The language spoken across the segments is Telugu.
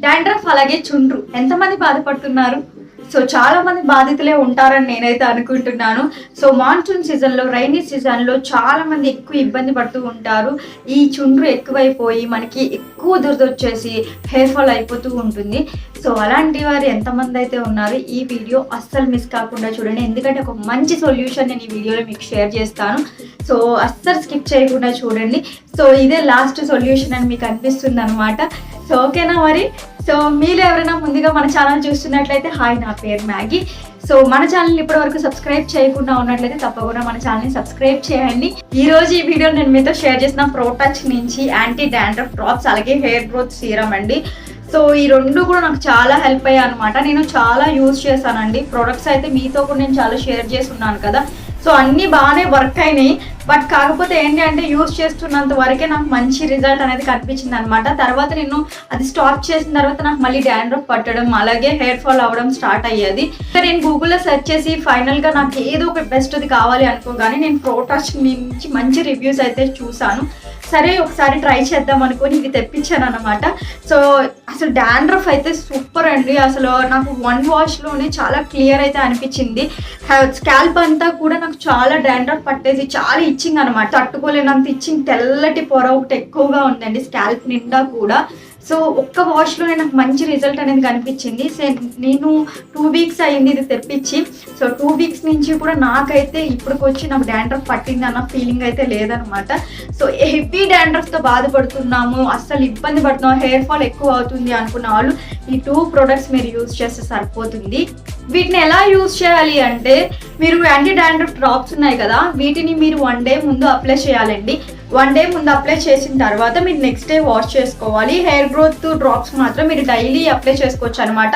డాండ్రఫ్ అలాగే చుండ్రు ఎంతమంది బాధపడుతున్నారు? సో చాలా మంది బాధితులే ఉంటారని నేనైతే అనుకుంటున్నాను. సో మాన్సూన్ సీజన్లో, రైనీ సీజన్లో చాలా మంది ఎక్కువ ఇబ్బంది పడుతూ ఉంటారు. ఈ చుండ్రు ఎక్కువైపోయి మనకి ఎక్కువ దురదొచ్చేసి హెయిర్ ఫాల్ అయిపోతూ ఉంటుంది. సో అలాంటి వారు ఎంతమంది అయితే ఉన్నారు, ఈ వీడియో అస్సలు మిస్ కాకుండా చూడండి. ఎందుకంటే ఒక మంచి సొల్యూషన్ నేను ఈ వీడియోలో మీకు షేర్ చేస్తాను. సో అస్సలు స్కిప్ చేయకుండా చూడండి. సో ఇదే లాస్ట్ సొల్యూషన్ అని మీకు అనిపిస్తుంది అనమాట. సో ఓకేనా మరి? సో మీరు ఎవరైనా ముందుగా మన ఛానల్ చూస్తున్నట్లయితే హాయ్, నా పేరు మ్యాగీ. సో మన ఛానల్ ఇప్పటివరకు సబ్స్క్రైబ్ చేయకుండా ఉన్నట్లయితే తప్పకుండా మన ఛానల్ని సబ్స్క్రైబ్ చేయండి. ఈ రోజు ఈ వీడియో నేను మీతో షేర్ చేసిన ప్రోటచ్ నుంచి యాంటీ డాండ్రఫ్ డ్రాప్స్ అలాగే హెయిర్ గ్రోత్ సీరం అండి. సో ఈ రెండు కూడా నాకు చాలా హెల్ప్ అయ్యాయి అనమాట. నేను చాలా యూజ్ చేశానండి. ప్రొడక్ట్స్ అయితే మీతో కూడా నేను చాలా షేర్ చేసి ఉన్నాను కదా. సో అన్నీ బాగానే వర్క్ అయినాయి. బట్ కాకపోతే ఏంటి అంటే యూజ్ చేస్తున్నంత వరకే నాకు మంచి రిజల్ట్ అనేది కనిపించింది అనమాట. తర్వాత నేను అది స్టాప్ చేసిన తర్వాత నాకు మళ్ళీ డాండ్రఫ్ పట్టడం అలాగే హెయిర్ ఫాల్ అవ్వడం స్టార్ట్ అయ్యేది. నేను గూగుల్లో సెర్చ్ చేసి ఫైనల్గా నాకు ఏదో ఒక బెస్ట్ది కావాలి అనుకోగానే నేను ప్రోటచ్ నుంచి మంచి రివ్యూస్ అయితే చూసాను. సరే ఒకసారి ట్రై చేద్దాం అనుకొని ఇది తెప్పించాను అనమాట. సో అసలు డాండ్రఫ్ అయితే సూపర్ అండి. అసలు నాకు 1 వాష్లోనే చాలా క్లియర్ అయితే అనిపించింది. స్కాల్ప్ అంతా కూడా నాకు చాలా డాండ్రఫ్ పట్టేసి చాలా ఇచ్చింగ్ అనమాట. తట్టుకోలేనంత ఇచ్చింగ్, తెల్లటి పొర ఒకటి ఎక్కువగా ఉందండి స్కాల్ప్ నిండా కూడా. సో ఒక్క వాష్లోనే నాకు మంచి రిజల్ట్ అనేది కనిపించింది. నేను 2 వీక్స్ అయింది ఇది తెప్పించి. సో 2 వీక్స్ నుంచి కూడా నాకైతే ఇప్పటికొచ్చి నాకు డాండ్రఫ్ పట్టింది అన్న ఫీలింగ్ అయితే లేదనమాట. సో హెవీ డాండ్రఫ్తో బాధపడుతున్నాము, అస్సలు ఇబ్బంది పడుతున్నాము, హెయిర్ ఫాల్ ఎక్కువ అవుతుంది అనుకున్న వాళ్ళు ఈ 2 ప్రొడక్ట్స్ మీరు యూజ్ చేస్తే సరిపోతుంది. వీటిని ఎలా యూజ్ చేయాలి అంటే, మీరు యాంటీ డాండ్రఫ్ డ్రాప్స్ ఉన్నాయి కదా, వీటిని మీరు 1 డే ముందు అప్లై చేయాలండి. 1 డే ముందు అప్లై చేసిన తర్వాత మీరు నెక్స్ట్ డే వాష్ చేసుకోవాలి. హెయిర్ గ్రోత్ డ్రాప్స్ మాత్రం మీరు డైలీ అప్లై చేసుకోవచ్చు అనమాట.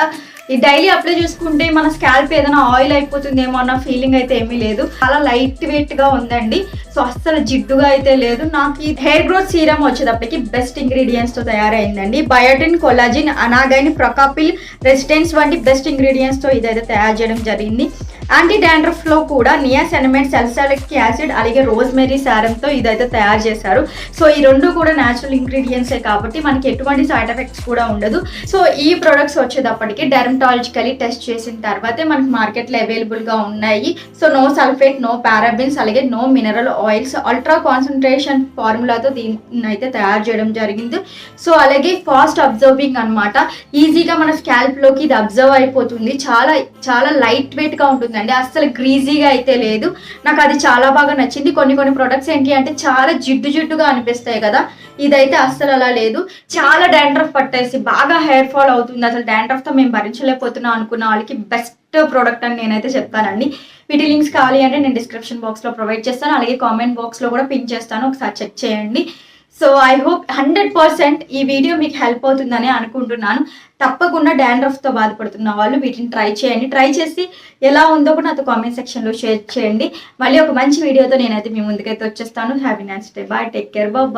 ఈ డైలీ అప్లై చేసుకుంటే మన స్కాల్ప్ ఏదైనా ఆయిల్ అయిపోతుందేమో అన్న ఫీలింగ్ అయితే ఏమీ లేదు. చాలా లైట్ వెయిట్ గా ఉందండి. సో అస్సలు జిడ్డుగా అయితే లేదు. నాకు ఈ హెయిర్ గ్రోత్ సీరం వచ్చేటప్పటికి బెస్ట్ ఇంగ్రీడియంట్స్ తో తయారైందండి. బయోటిన్, కొలాజిన్, అనాగైన్, ప్రొకాపిల్, రెసిస్టెన్స్ వంటి బెస్ట్ ఇంగ్రీడియంట్స్ తో ఇదైతే తయారు చేయడం జరిగింది. యాంటీ డాండ్రఫ్ లో కూడా నియాసినమైడ్, సల్సాలిక్ యాసిడ్ అలాగే రోజ్మెరీ సారంతో ఇదైతే తయారు చేశారు. సో ఈ రెండు కూడా న్యాచురల్ ఇంగ్రీడియంట్సే కాబట్టి మనకి ఎటువంటి సైడ్ ఎఫెక్ట్స్ కూడా ఉండదు. సో ఈ ప్రొడక్ట్స్ వచ్చేటప్పటికి డెర్మటాలజికలీ టెస్ట్ చేసిన తర్వాతే మనకి మార్కెట్లో అవైలబుల్ గా ఉన్నాయి. So no sulphate, no parabens అలాగే no mineral oils, ultra concentration ఫార్ములాతో దీన్ని అయితే తయారు చేయడం జరిగింది. సో అలాగే ఫాస్ట్ అబ్జర్వింగ్ అనమాట. ఈజీగా మన స్కాల్ప్ లోకి ఇది అబ్జర్వ్ అయిపోతుంది. చాలా చాలా లైట్ వెయిట్ గా ఉంటుంది అండి. అస్సలు గ్రీజీగా అయితే లేదు. నాకు అది చాలా బాగా నచ్చింది. కొన్ని ప్రొడక్ట్స్ ఏంటి అంటే చాలా జిడ్డుగా అనిపిస్తాయి కదా, ఇదైతే అస్సలు అలా లేదు. చాలా డాండ్రఫ్ పట్టేసి బాగా హెయిర్ ఫాల్ అవుతుంది, అసలు డాండ్రఫ్ తో మేము భరించలేకపోతున్నాం అనుకున్న వాళ్ళకి బెస్ట్ ప్రోడక్ట్ అని నేనైతే చెప్తానండి. వీటి లింక్స్ కావాలి అంటే నేను డిస్క్రిప్షన్ బాక్స్ లో ప్రొవైడ్ చేస్తాను, అలాగే కామెంట్ బాక్స్ లో కూడా పిన్ చేస్తాను, ఒకసారి చెక్ చేయండి. సో ఐ హోప్ 100% ఈ వీడియో మీకు హెల్ప్ అవుతుందని అనుకుంటున్నాను. తప్పకుండా డాండ్రఫ్తో బాధపడుతున్న వాళ్ళు వీటిని ట్రై చేయండి. ట్రై చేసి ఎలా ఉందో కూడా నాతో కామెంట్ సెక్షన్లో షేర్ చేయండి. మళ్ళీ ఒక మంచి వీడియోతో నేనైతే మీ ముందుకైతే వచ్చేస్తాను. Happy nice day, bye, take care, bye.